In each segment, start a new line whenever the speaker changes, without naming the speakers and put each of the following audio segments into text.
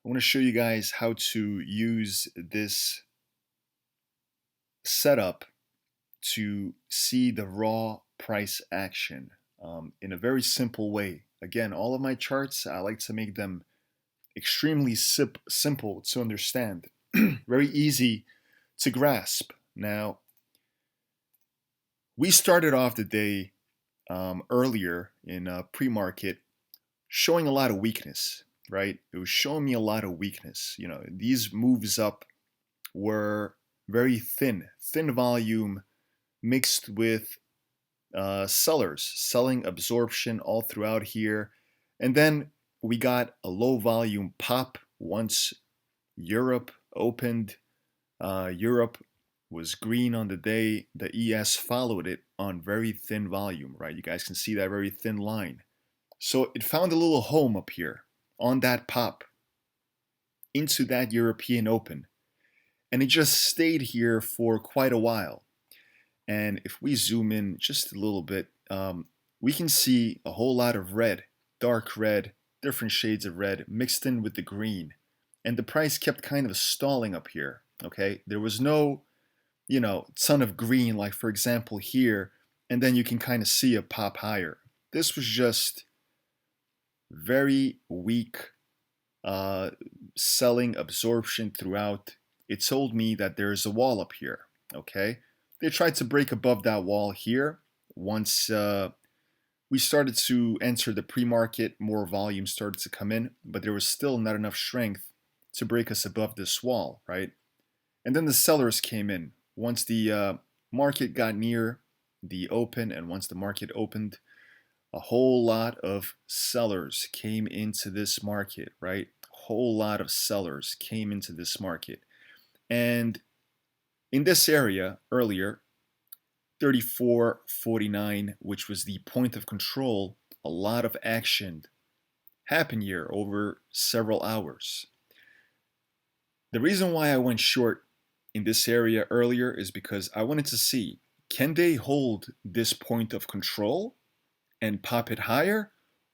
I want to show you guys how to use this setup to see the raw price action in a very simple way. Again, all of my charts, I like to make them extremely simple to understand, very easy to grasp. Now, we started off the day earlier in pre-market showing a lot of weakness, right? It was showing me a lot of weakness. These moves up were very thin volume mixed with sellers, selling absorption all throughout here. And then we got a low volume pop once Europe opened. Europe was green on the day. The ES followed it on very thin volume, right? You guys can see that very thin line. So it found a little home up here on that pop into that European Open. And it just stayed here for quite a while. And if we zoom in just a little bit, we can see a whole lot of red, dark red, different shades of red mixed in with the green. And the price kept kind of stalling up here, okay? There was no, ton of green, like for example here, and then you can kind of see a pop higher. This was just very weak selling absorption throughout. It told me that there's a wall up here, okay? They tried to break above that wall here. Once we started to enter the pre-market, more volume started to come in, but there was still not enough strength to break us above this wall, right? And then the sellers came in. Once the market got near the open and once the market opened, a whole lot of sellers came into this market, right? A whole lot of sellers came into this market. And in this area earlier, 34.49, which was the point of control, a lot of action happened here over several hours. The reason why I went short in this area earlier is because I wanted to see, can they hold this point of control and pop it higher,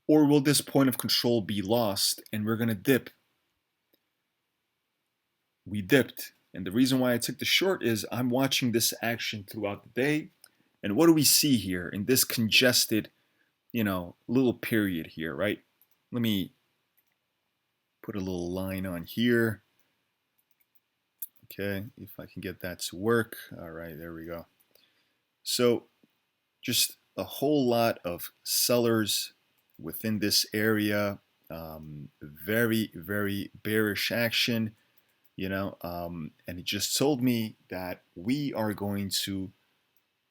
or will this point of control be lost and we're going to dip? We dipped. And the reason why I took the short is I'm watching this action throughout the day. And what do we see here in this congested, little period here, right? Let me put a little line on here. Okay, if I can get that to work. All right, there we go. So just a whole lot of sellers within this area. Very, very bearish action, and it just told me that we are going to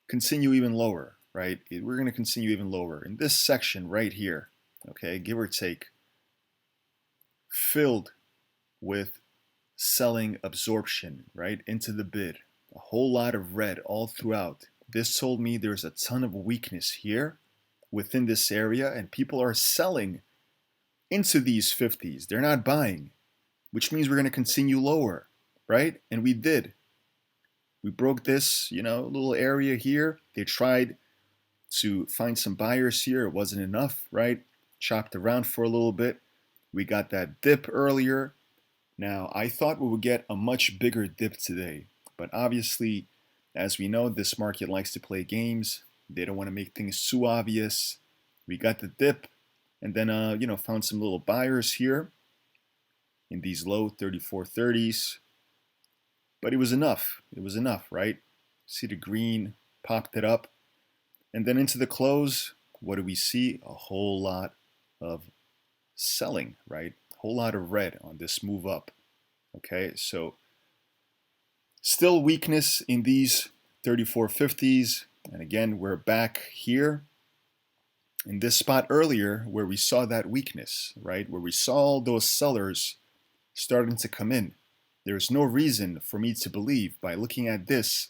continue even lower, right? We're going to continue even lower in this section right here, okay, give or take, filled with selling absorption, right, into the bid. A whole lot of red all throughout. This told me there's a ton of weakness here within this area, and people are selling into these 50s. They're not buying, which means we're going to continue lower, right? And we did. We broke this, little area here. They tried to find some buyers here. It wasn't enough, right? Chopped around for a little bit. We got that dip earlier. Now, I thought we would get a much bigger dip today, but obviously, as we know, this market likes to play games. They don't want to make things too obvious. We got the dip, and then, found some little buyers here in these low 34.30s. But it was enough. It was enough, right? See the green popped it up. And then into the close, what do we see? A whole lot of selling, right? A whole lot of red on this move up. Okay, so still weakness in these 34.50s. And again, we're back here in this spot earlier where we saw that weakness, right? Where we saw all those sellers starting to come in. There's no reason for me to believe by looking at this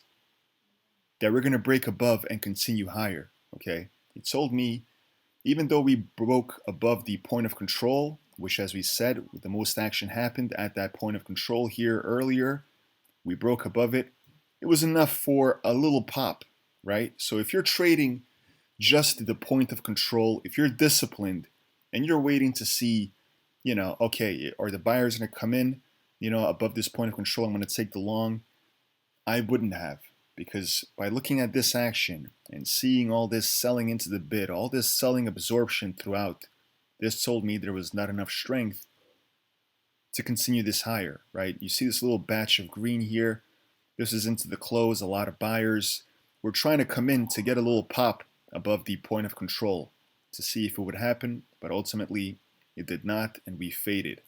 that we're going to break above and continue higher, okay? It told me, even though we broke above the point of control, which as we said, the most action happened at that point of control here earlier, we broke above it. It was enough for a little pop, right? So if you're trading just the point of control, if you're disciplined and you're waiting to see okay, are the buyers going to come in, above this point of control? I'm going to take the long. I wouldn't have, because by looking at this action and seeing all this selling into the bid, all this selling absorption throughout, this told me there was not enough strength to continue this higher, right? You see this little batch of green here. This is into the close, a lot of buyers. We're trying to come in to get a little pop above the point of control to see if it would happen, but ultimately it did not, and we faded.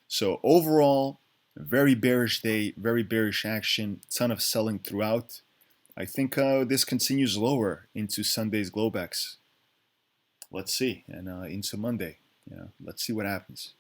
So overall, very bearish day, very bearish action, ton of selling throughout. I think this continues lower into Sunday's Globex. Let's see, and into Monday. Let's see what happens.